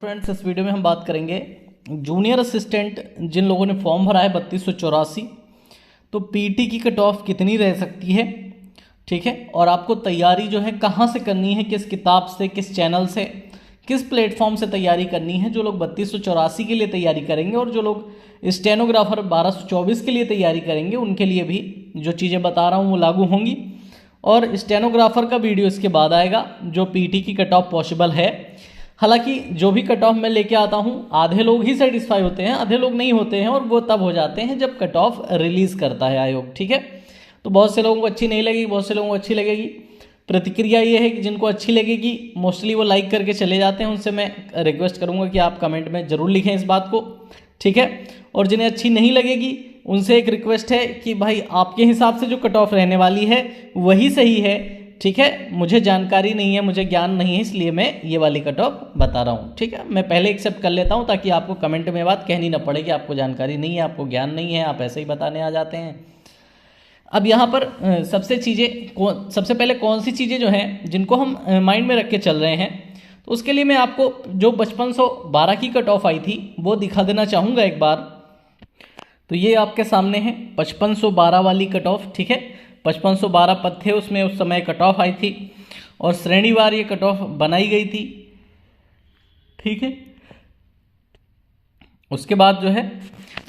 Friends, इस video में हम बात करेंगे जूनियर असिस्टेंट जिन लोगों ने फॉर्म भरा है 3284। तो पीटी की कट ऑफ कितनी रह सकती है, ठीक है, और आपको तैयारी जो है कहाँ से करनी है, किस किताब से, किस चैनल से, किस प्लेटफॉर्म से तैयारी करनी है। जो लोग 3284 के लिए तैयारी करेंगे और जो लोग स्टेनोग्राफर 1224 के लिए तैयारी करेंगे उनके लिए भी जो चीज़ें बता रहा हूँ वो लागू होंगी। और स्टेनोग्राफर का वीडियो इसके बाद आएगा जो पीटी की कट ऑफ पॉसिबल है। हालांकि जो भी कट ऑफ मैं लेके आता हूँ आधे लोग ही सेटिस्फाई होते हैं, आधे लोग नहीं होते हैं, और वो तब हो जाते हैं जब कट ऑफ रिलीज करता है आयोग, ठीक है। तो बहुत से लोगों को अच्छी नहीं लगेगी, बहुत से लोगों को अच्छी लगेगी। प्रतिक्रिया ये है कि जिनको अच्छी लगेगी मोस्टली वो लाइक करके चले जाते हैं। उनसे मैं रिक्वेस्ट करूँगा कि आप कमेंट में ज़रूर लिखें इस बात को, ठीक है। और जिन्हें अच्छी नहीं लगेगी उनसे एक रिक्वेस्ट है कि भाई आपके हिसाब से जो कट ऑफ रहने वाली है वही सही है, ठीक है। मुझे जानकारी नहीं है, मुझे ज्ञान नहीं है, इसलिए मैं ये वाली कट ऑफ बता रहा हूँ, ठीक है। मैं पहले एक्सेप्ट कर लेता हूँ ताकि आपको कमेंट में बात कहनी ना पड़े कि आपको जानकारी नहीं है, आपको ज्ञान नहीं है, आप ऐसे ही बताने आ जाते हैं। अब यहाँ पर सबसे पहले कौन सी चीज़ें जो हैं जिनको हम माइंड में रख के चल रहे हैं, तो उसके लिए मैं आपको जो 5512 की कट ऑफ आई थी वो दिखा देना चाहूँगा एक बार। तो ये आपके सामने है 5512 वाली कट ऑफ, ठीक है। 5512 पद थे उसमें, उस समय कट ऑफ आई थी और श्रेणीवार ये कट ऑफ बनाई गई थी, ठीक है। उसके बाद जो है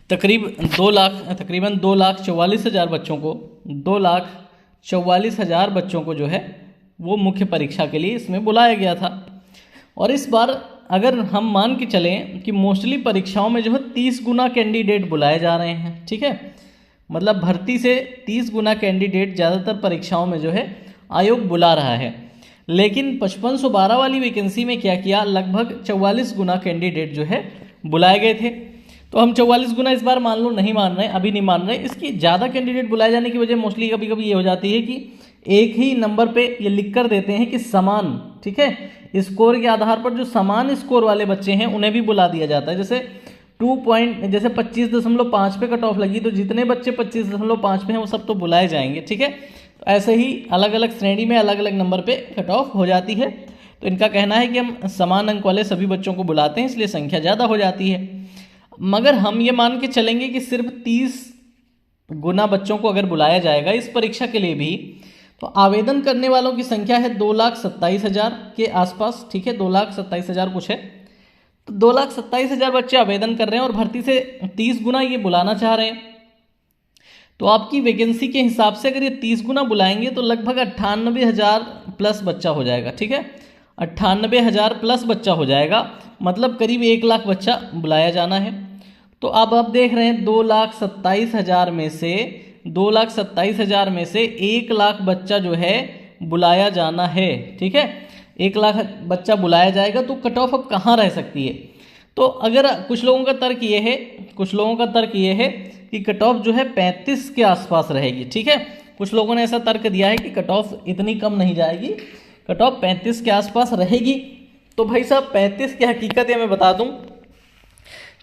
तकरीबन 2,44,000 बच्चों को 2,44,000 बच्चों को जो है वो मुख्य परीक्षा के लिए इसमें बुलाया गया था। और इस बार अगर हम मान के चलें कि मोस्टली परीक्षाओं में जो है 30 गुना कैंडिडेट बुलाए जा रहे हैं, ठीक है। मतलब भर्ती से 30 गुना कैंडिडेट ज़्यादातर परीक्षाओं में जो है आयोग बुला रहा है। लेकिन 5512 वाली वैकेंसी में क्या किया, लगभग 44 गुना कैंडिडेट जो है बुलाए गए थे। तो हम 44 गुना इस बार मान लो नहीं मान रहे, अभी नहीं मान रहे। इसकी ज़्यादा कैंडिडेट बुलाए जाने की वजह मोस्टली कभी कभी ये हो जाती है कि एक ही नंबर पे ये लिख कर देते हैं कि समान, ठीक है, स्कोर के आधार पर जो समान स्कोर वाले बच्चे हैं उन्हें भी बुला दिया जाता है। जैसे 25.5 पे कट ऑफ लगी तो जितने बच्चे 25.5 पे हैं वो सब तो बुलाए जाएंगे, ठीक है। तो ऐसे ही अलग अलग श्रेणी में अलग अलग नंबर पे कट ऑफ हो जाती है। तो इनका कहना है कि हम समान अंक वाले सभी बच्चों को बुलाते हैं, इसलिए संख्या ज़्यादा हो जाती है। मगर हम ये मान के चलेंगे कि सिर्फ 30 गुना बच्चों को अगर बुलाया जाएगा इस परीक्षा के लिए भी, तो आवेदन करने वालों की संख्या है 2,27,000 के आसपास, ठीक है। 2,27,000 कुछ है, तो 2,27,000 बच्चे आवेदन कर रहे हैं और भर्ती से 30 गुना ये बुलाना चाह रहे हैं। तो आपकी वैकेंसी के हिसाब से अगर ये 30 गुना बुलाएंगे तो लगभग 98,000 प्लस बच्चा हो जाएगा, ठीक है। 98,000 प्लस बच्चा हो जाएगा, मतलब करीब 1 लाख बच्चा बुलाया जाना है। तो अब आप देख रहे हैं 2,27,000 में से 2,27,000 में से 1 लाख बच्चा जो है बुलाया जाना है, ठीक है। 1 लाख बच्चा बुलाया जाएगा तो कट ऑफ अब कहाँ रह सकती है। तो अगर कुछ लोगों का तर्क ये है कि कट ऑफ जो है 35 के आसपास रहेगी, ठीक है। कुछ लोगों ने ऐसा तर्क दिया है कि कट ऑफ इतनी कम नहीं जाएगी, कट ऑफ 35 के आसपास रहेगी। तो भाई साहब 35 की हकीकत है, मैं बता दूं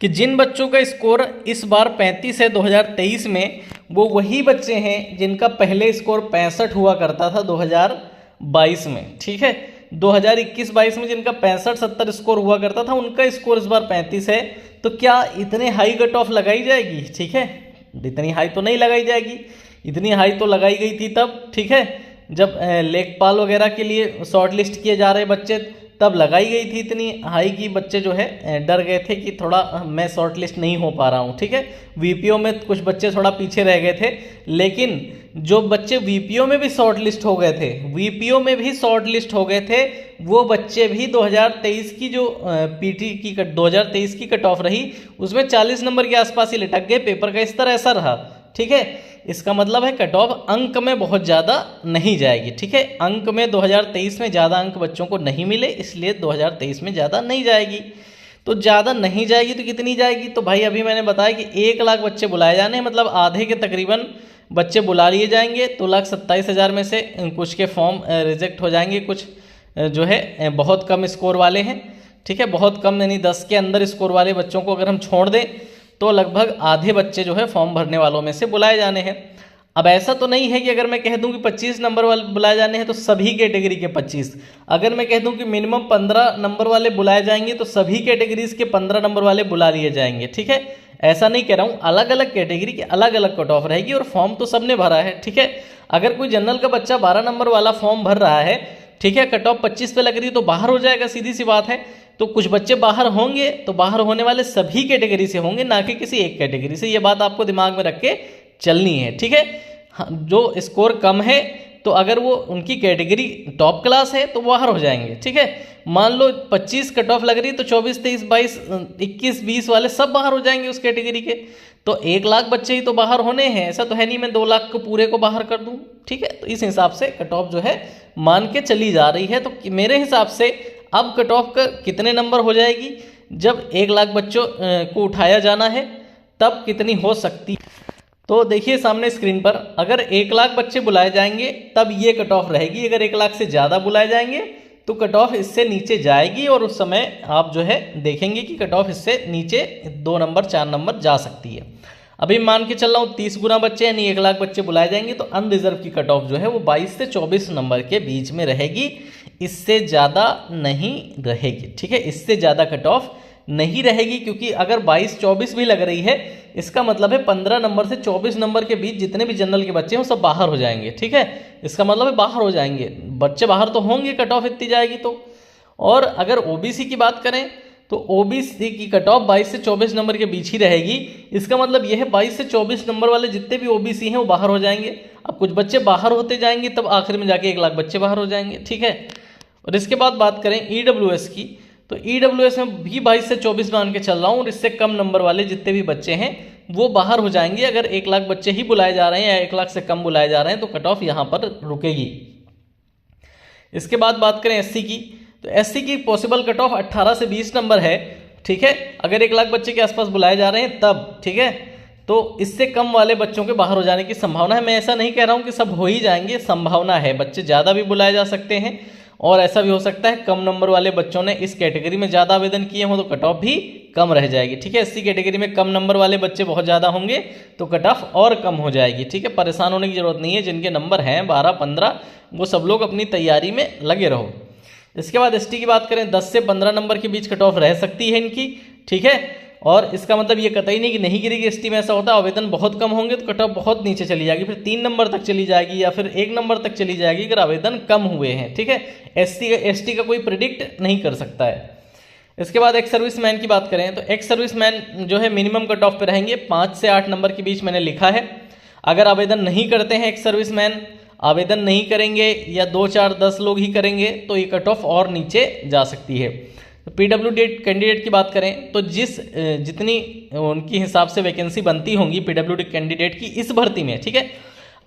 कि जिन बच्चों का स्कोर इस बार 35 है 2023 में, वो वही बच्चे हैं जिनका पहले स्कोर 65 हुआ करता था 2022 में, ठीक है। 2021-22 में जिनका 65-70 स्कोर हुआ करता था उनका स्कोर इस बार 35 है। तो क्या इतने हाई कट ऑफ लगाई जाएगी, ठीक है। इतनी हाई तो नहीं लगाई जाएगी, इतनी हाई तो लगाई गई थी तब, ठीक है, जब लेखपाल वगैरह के लिए शॉर्ट लिस्ट किए जा रहे बच्चे, तब लगाई गई थी इतनी हाई की बच्चे जो है डर गए थे कि थोड़ा मैं शॉर्ट लिस्ट नहीं हो पा रहा हूँ, ठीक है। वीपीओ में कुछ बच्चे थोड़ा पीछे रह गए थे, लेकिन जो बच्चे वीपीओ में भी शॉर्ट लिस्ट हो गए थे वो बच्चे भी 2023 की जो पीटी की 2023 की कट ऑफ रही उसमें 40 नंबर के आसपास ही लटक गए। पेपर का स्तर ऐसा रहा, ठीक है। इसका मतलब है कट ऑफ अंक में बहुत ज़्यादा नहीं जाएगी, ठीक है। अंक में 2023 में ज़्यादा अंक बच्चों को नहीं मिले, इसलिए 2023 में ज़्यादा नहीं जाएगी। तो ज़्यादा नहीं जाएगी तो कितनी जाएगी, तो भाई अभी मैंने बताया कि 1 लाख बच्चे बुलाए जाने हैं, मतलब आधे के तकरीबन बच्चे बुला लिए जाएंगे। 2,27,000 में से कुछ के फॉर्म रिजेक्ट हो जाएंगे, कुछ जो है बहुत कम स्कोर वाले हैं, ठीक है। बहुत कम यानी 10 के अंदर स्कोर वाले बच्चों को अगर हम छोड़ दें तो लगभग आधे बच्चे जो है फॉर्म भरने वालों में से बुलाए जाने हैं। अब ऐसा तो नहीं है कि अगर मैं कह दूं कि 25 नंबर वाले बुलाए जाने हैं तो सभी कैटेगरी के 25, अगर मैं कह दूं कि मिनिमम 15 नंबर वाले बुलाए जाएंगे तो सभी कैटेगरीज के 15 नंबर वाले बुला लिए जाएंगे, ठीक है। ऐसा नहीं कह रहा हूं, अलग अलग कैटेगरी की अलग अलग कट ऑफ रहेगी और फॉर्म तो सबने भरा है, ठीक है। अगर कोई जनरल का बच्चा 12 नंबर वाला फॉर्म भर रहा है, ठीक है, कट ऑफ 25 पे लग रही है तो बाहर हो जाएगा, सीधी सी बात है। तो कुछ बच्चे बाहर होंगे तो बाहर होने वाले सभी कैटेगरी से होंगे, ना कि किसी एक कैटेगरी से। ये बात आपको दिमाग में रख के चलनी है, ठीक है। हाँ, जो स्कोर कम है तो अगर वो उनकी कैटेगरी टॉप क्लास है तो बाहर हो जाएंगे, ठीक है। मान लो 25 कट ऑफ लग रही है तो 24, 23, 22, 21, 20 वाले सब बाहर हो जाएंगे उस कैटेगरी के। तो 1 लाख बच्चे ही तो बाहर होने हैं, ऐसा तो है नहीं मैं 2 लाख को पूरे को बाहर कर दूं, ठीक है। तो इस हिसाब से कट ऑफ जो है मान के चली जा रही है। तो मेरे हिसाब से अब कट ऑफ का कितने नंबर हो जाएगी, जब 1 लाख बच्चों को उठाया जाना है तब कितनी हो सकती। तो देखिए सामने स्क्रीन पर, अगर 1 लाख बच्चे बुलाए जाएंगे तब ये कट ऑफ रहेगी। अगर 1 लाख से ज़्यादा बुलाए जाएंगे तो कट ऑफ इससे नीचे जाएगी और उस समय आप जो है देखेंगे कि कट ऑफ इससे नीचे 2 नंबर 4 नंबर जा सकती है। अभी मान के चल रहा हूँ 30 गुना बच्चे यानी 1 लाख बच्चे बुलाए जाएंगे तो अनरिजर्व की कट ऑफ जो है वो 22 से 24 नंबर के बीच में रहेगी, इससे ज़्यादा नहीं रहेगी, ठीक है। इससे ज़्यादा कट ऑफ नहीं रहेगी, क्योंकि अगर 22-24 भी लग रही है इसका मतलब है 15 नंबर से 24 नंबर के बीच जितने भी जनरल के बच्चे हैं वो सब बाहर हो जाएंगे, ठीक है। इसका मतलब है बाहर हो जाएंगे बच्चे, बाहर तो होंगे कट ऑफ इतनी जाएगी तो। और अगर ओबीसी की बात करें तो ओबीसी की कट ऑफ 22 से 24 नंबर के बीच ही रहेगी। इसका मतलब यह है 22 से 24 नंबर वाले जितने भी ओबीसी हैं वो बाहर हो जाएंगे। अब कुछ बच्चे बाहर होते जाएंगे तब आखिर में जाके 1 लाख बच्चे बाहर हो जाएंगे, ठीक है। और इसके बाद बात करें ईडब्ल्यूएस की, तो ईडब्ल्यूएस में भी 22 से 24 मान के चल रहा हूँ और इससे कम नंबर वाले जितने भी बच्चे हैं वो बाहर हो जाएंगे। अगर 1 लाख बच्चे ही बुलाए जा रहे हैं या 1 लाख से कम बुलाए जा रहे हैं तो कट ऑफ यहाँ पर रुकेगी। इसके बाद बात करें एससी की, तो एससी की पॉसिबल कट ऑफ 18 से 20 नंबर है, ठीक है। अगर 1 लाख बच्चे के आसपास बुलाए जा रहे हैं तब, ठीक है। तो इससे कम वाले बच्चों के बाहर हो जाने की संभावना है। मैं ऐसा नहीं कह रहा हूँ कि सब हो ही जाएंगे, संभावना है, बच्चे ज़्यादा भी बुलाए जा सकते हैं और ऐसा भी हो सकता है कम नंबर वाले बच्चों ने इस कैटेगरी में ज़्यादा आवेदन किए हों तो कट ऑफ भी कम रह जाएगी, ठीक है। एससी कैटेगरी में कम नंबर वाले बच्चे बहुत ज़्यादा होंगे तो कट ऑफ और कम हो जाएगी, ठीक है। परेशान होने की ज़रूरत नहीं है, जिनके नंबर हैं 12-15 वो सब लोग अपनी तैयारी में लगे रहो। इसके बाद एसटी की बात करें 10 से 15 नंबर के बीच कट ऑफ रह सकती है इनकी, ठीक है। और इसका मतलब ये कतई नहीं कि नहीं गिरेगी एसटी में, ऐसा होता है आवेदन बहुत कम होंगे तो कट ऑफ बहुत नीचे चली जाएगी, फिर 3 नंबर तक चली जाएगी या फिर 1 नंबर तक चली जाएगी अगर आवेदन कम हुए हैं, ठीक है। एसटी का कोई प्रिडिक्ट नहीं कर सकता है। इसके बाद एक्स सर्विसमैन की बात करें तो एक्स सर्विसमैन जो है मिनिमम कट ऑफ पे रहेंगे 5 से 8 नंबर के बीच मैंने लिखा है। अगर आवेदन नहीं करते हैं एक्स सर्विसमैन, आवेदन नहीं करेंगे या 2, 4, 10 लोग ही करेंगे तो ये कट ऑफ और नीचे जा सकती है। तो पीडब्ल्यूडी कैंडिडेट की बात करें तो जितनी उनकी हिसाब से वैकेंसी बनती होंगी पीडब्ल्यूडी कैंडिडेट की इस भर्ती में, ठीक है।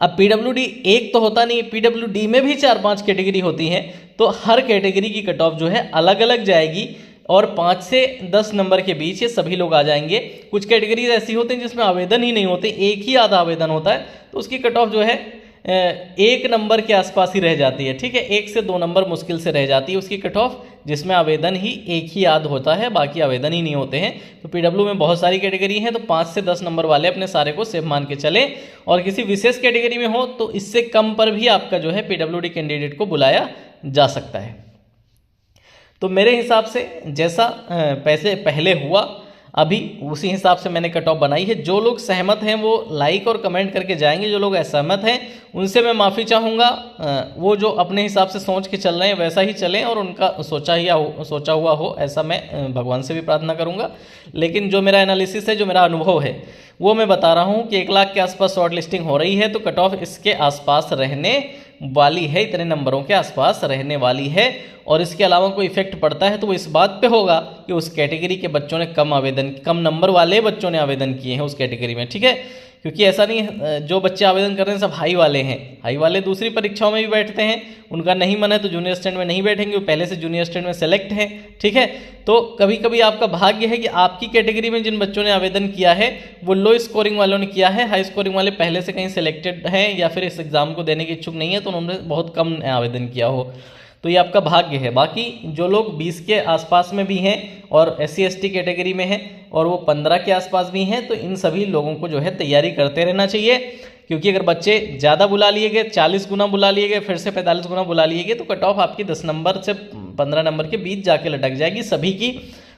अब पीडब्ल्यूडी एक तो होता नहीं, पीडब्ल्यूडी में भी 4-5 कैटेगरी होती हैं, तो हर कैटेगरी की कट ऑफ जो है अलग अलग जाएगी और 5 से 10 नंबर के बीच ये सभी लोग आ जाएंगे। कुछ कैटेगरीज ऐसी होती हैं जिसमें आवेदन ही नहीं होते, एक ही आधा आवेदन होता है, तो उसकी कट ऑफ जो है 1 नंबर के आसपास ही रह जाती है, ठीक है। 1 से 2 नंबर मुश्किल से रह जाती है उसकी कट ऑफ, जिसमें आवेदन ही एक ही आध होता है, बाकी आवेदन ही नहीं होते हैं। तो पीडब्ल्यू में बहुत सारी कैटेगरी हैं, तो 5 से 10 नंबर वाले अपने सारे को सेफ मान के चले, और किसी विशेष कैटेगरी में हो तो इससे कम पर भी आपका जो है पीडब्ल्यूडी कैंडिडेट को बुलाया जा सकता है। तो मेरे हिसाब से जैसा पैसे पहले हुआ अभी उसी हिसाब से मैंने कट ऑफ बनाई है। जो लोग सहमत हैं वो लाइक और कमेंट करके जाएंगे, जो लोग असहमत हैं उनसे मैं माफ़ी चाहूँगा। वो जो अपने हिसाब से सोच के चल रहे हैं वैसा ही चलें और उनका सोचा हुआ हो, ऐसा मैं भगवान से भी प्रार्थना करूँगा। लेकिन जो मेरा एनालिसिस है, जो मेरा अनुभव है, वो मैं बता रहा हूँ कि 1 लाख के आसपास शॉर्ट लिस्टिंग हो रही है तो कट ऑफ इसके आसपास रहने वाली है, इतने नंबरों के आसपास रहने वाली है। और इसके अलावा कोई इफेक्ट पड़ता है तो वो इस बात पे होगा कि उस कैटेगरी के बच्चों ने कम नंबर वाले बच्चों ने आवेदन किए हैं उस कैटेगरी में, ठीक है। क्योंकि ऐसा नहीं है जो बच्चे आवेदन कर रहे हैं सब हाई वाले हैं, हाई वाले दूसरी परीक्षाओं में भी बैठते हैं, उनका नहीं मन है तो जूनियर स्टैंड में नहीं बैठेंगे, वो पहले से जूनियर स्टैंड में सेलेक्ट हैं, ठीक है। तो कभी कभी आपका भाग्य है कि आपकी कैटेगरी में जिन बच्चों ने आवेदन किया है वो लो स्कोरिंग वालों ने किया है, हाई स्कोरिंग वाले पहले से कहीं सेलेक्टेड हैं या फिर इस एग्ज़ाम को देने के इच्छुक नहीं है तो उन्होंने बहुत कम आवेदन किया हो, तो ये आपका भाग्य है। बाकी जो लोग 20 के आसपास में भी हैं और SC ST कैटेगरी में हैं और वो 15 के आसपास भी हैं, तो इन सभी लोगों को जो है तैयारी करते रहना चाहिए। क्योंकि अगर बच्चे ज़्यादा बुला लिए गए, 40 गुना बुला लिए गए, फिर से 45 गुना बुला लिए गए, तो कट ऑफ आपकी 10 नंबर से 15 नंबर के बीच जाके लटक जाएगी सभी की,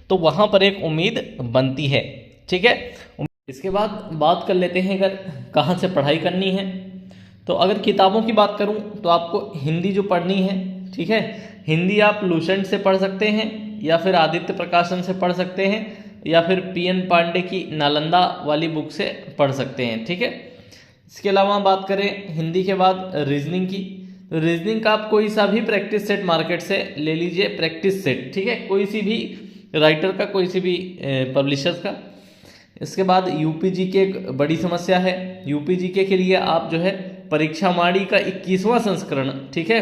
तो वहाँ पर एक उम्मीद बनती है। ठीक है, इसके बाद बात कर लेते हैं अगर कहाँ से पढ़ाई करनी है। तो अगर किताबों की बात करूँ तो आपको हिंदी जो पढ़नी है, ठीक है, हिंदी आप लूसेंट से पढ़ सकते हैं, या फिर आदित्य प्रकाशन से पढ़ सकते हैं, या फिर PN पांडे की नालंदा वाली बुक से पढ़ सकते हैं। ठीक है, इसके अलावा बात करें हिंदी के बाद रीजनिंग की, तो रीजनिंग का आप कोई सा भी प्रैक्टिस सेट मार्केट से ले लीजिए, प्रैक्टिस सेट, ठीक है, कोई सी भी राइटर का, कोई सी भी पब्लिशर्स का। इसके बाद UPG के एक बड़ी समस्या है, UPG के लिए आप जो है परीक्षा वाणी का 21वां संस्करण, ठीक है,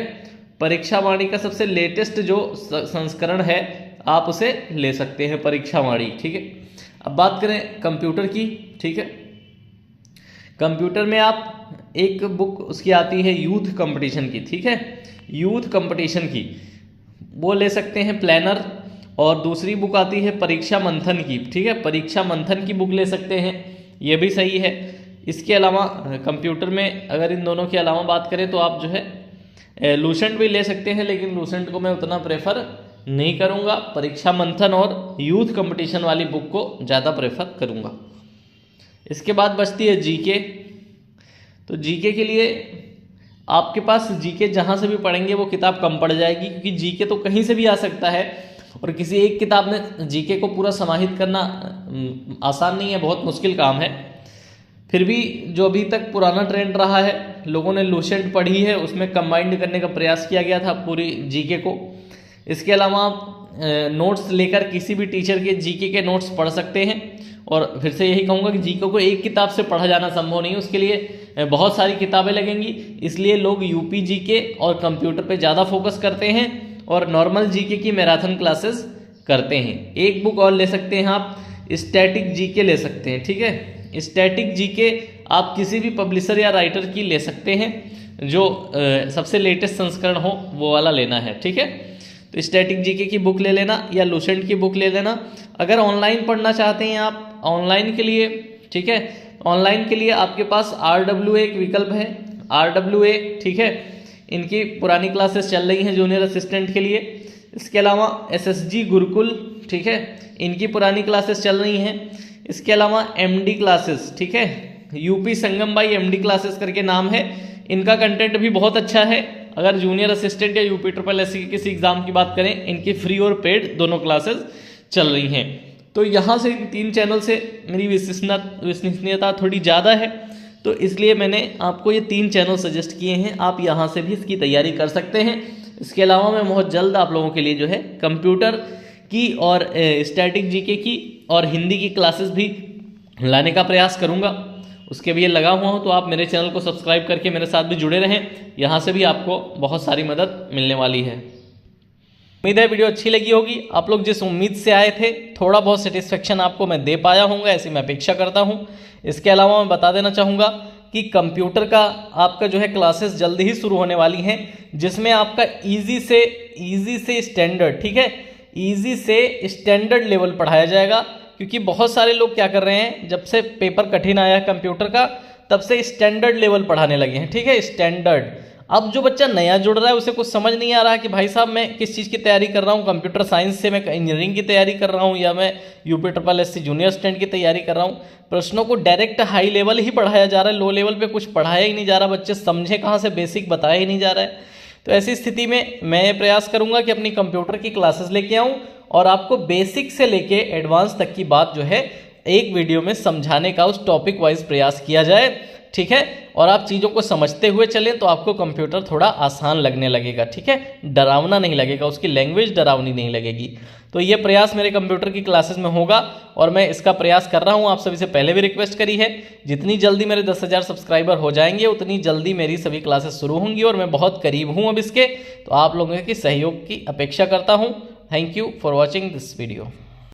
परीक्षा वाणी का सबसे लेटेस्ट जो संस्करण है आप उसे ले सकते हैं, परीक्षा वाणी। ठीक है, अब बात करें कंप्यूटर की। ठीक है, कंप्यूटर में आप एक बुक उसकी आती है यूथ कंपटीशन की, ठीक है, यूथ कंपटीशन की वो ले सकते हैं, प्लानर। और दूसरी बुक आती है परीक्षा मंथन की, ठीक है, परीक्षा मंथन की बुक ले सकते हैं, ये भी सही है। इसके अलावा कंप्यूटर में अगर इन दोनों के अलावा बात करें तो आप जो है लूसेंट भी ले सकते हैं, लेकिन लूसेंट को मैं उतना प्रेफर नहीं करूँगा, परीक्षा मंथन और यूथ कंपटीशन वाली बुक को ज़्यादा प्रेफर करूँगा। इसके बाद बचती है GK। तो GK के लिए आपके पास GK जहाँ से भी पढ़ेंगे वो किताब कम पड़ जाएगी, क्योंकि GK तो कहीं से भी आ सकता है, और किसी एक किताब में GK को पूरा समाहित करना आसान नहीं है, बहुत मुश्किल काम है। फिर भी जो अभी तक पुराना ट्रेंड रहा है, लोगों ने लूसेंट पढ़ी है, उसमें कंबाइंड करने का प्रयास किया गया था पूरी GK को। इसके अलावा आप नोट्स लेकर किसी भी टीचर के GK के नोट्स पढ़ सकते हैं। और फिर से यही कहूँगा कि GK को एक किताब से पढ़ा जाना संभव नहीं है, उसके लिए बहुत सारी किताबें लगेंगी, इसलिए लोग UPGK और कंप्यूटर पे ज़्यादा फोकस करते हैं और नॉर्मल GK की मैराथन क्लासेस करते हैं। एक बुक और ले सकते हैं आप, स्टैटिक GK ले सकते हैं। ठीक है, स्टैटिक GK आप किसी भी पब्लिशर या राइटर की ले सकते हैं, जो सबसे लेटेस्ट संस्करण हो वो वाला लेना है। ठीक है, तो स्टैटिक GK की बुक ले लेना या लूसेंट की बुक ले लेना। अगर ऑनलाइन पढ़ना चाहते हैं आप, ऑनलाइन के लिए, ठीक है, ऑनलाइन के लिए आपके पास RWA एक विकल्प है, RWA, ठीक है, इनकी पुरानी क्लासेस चल रही हैं जूनियर असिस्टेंट के लिए। इसके अलावा SSG गुरुकुल, ठीक है, इनकी पुरानी क्लासेस चल रही हैं। इसके अलावा MD क्लासेस, ठीक है, UP Sangam by MD classes करके नाम है, इनका कंटेंट भी बहुत अच्छा है। अगर जूनियर असिस्टेंट या UPSSC की किसी एग्जाम की बात करें, इनकी फ्री और पेड दोनों क्लासेस चल रही हैं। तो यहाँ से 3 चैनल से मेरी विश्वसनीयता थोड़ी ज़्यादा है, तो इसलिए मैंने आपको ये 3 चैनल सजेस्ट किए हैं, आप यहाँ से भी इसकी तैयारी कर सकते हैं। इसके अलावा मैं बहुत जल्द आप लोगों के लिए जो है कंप्यूटर की और स्टैटिक GK की और हिंदी की क्लासेस भी लाने का प्रयास करूँगा, उसके लिए लगा हुआ हूँ। तो आप मेरे चैनल को सब्सक्राइब करके मेरे साथ भी जुड़े रहें, यहाँ से भी आपको बहुत सारी मदद मिलने वाली है। उम्मीद है वीडियो अच्छी लगी होगी, आप लोग जिस उम्मीद से आए थे थोड़ा बहुत सेटिस्फेक्शन आपको मैं दे पाया हूँगा, ऐसी मैं अपेक्षा करता हूँ। इसके अलावा मैं बता देना चाहूँगा कि कंप्यूटर का आपका जो है क्लासेस जल्दी ही शुरू होने वाली हैं, जिसमें आपका ईजी से स्टैंडर्ड, ठीक है, ईजी से स्टैंडर्ड लेवल पढ़ाया जाएगा। क्योंकि बहुत सारे लोग क्या कर रहे हैं, जब से पेपर कठिन आया है कंप्यूटर का, तब से स्टैंडर्ड लेवल पढ़ाने लगे हैं, ठीक है, स्टैंडर्ड। अब जो बच्चा नया जुड़ रहा है उसे कुछ समझ नहीं आ रहा है कि भाई साहब मैं किस चीज़ की तैयारी कर रहा हूँ, कंप्यूटर साइंस से मैं इंजीनियरिंग की तैयारी कर रहा हूँ या मैं UPSSC जूनियर स्टैंड की तैयारी कर रहा हूँ। प्रश्नों को डायरेक्ट हाई लेवल ही पढ़ाया जा रहा है, लो लेवल पे कुछ पढ़ाया ही नहीं जा रहा, बच्चे समझे कहाँ से, बेसिक बताया ही नहीं जा रहा है। तो ऐसी स्थिति में मैं ये प्रयास करूँगा कि अपनी कंप्यूटर की क्लासेस लेके आऊँ और आपको बेसिक से लेके एडवांस तक की बात जो है एक वीडियो में समझाने का उस टॉपिक वाइज प्रयास किया जाए, ठीक है, और आप चीज़ों को समझते हुए चलें तो आपको कंप्यूटर थोड़ा आसान लगने लगेगा, ठीक है, डरावना नहीं लगेगा, उसकी लैंग्वेज डरावनी नहीं लगेगी। तो ये प्रयास मेरे कंप्यूटर की क्लासेस में होगा और मैं इसका प्रयास कर रहा हूँ। आप सभी से पहले भी रिक्वेस्ट करी है, जितनी जल्दी मेरे 10,000 सब्सक्राइबर हो जाएंगे उतनी जल्दी मेरी सभी क्लासेस शुरू होंगी और मैं बहुत करीब हूँ अब इसके, तो आप लोगों के सहयोग की अपेक्षा करता हूँ। Thank you for watching this video.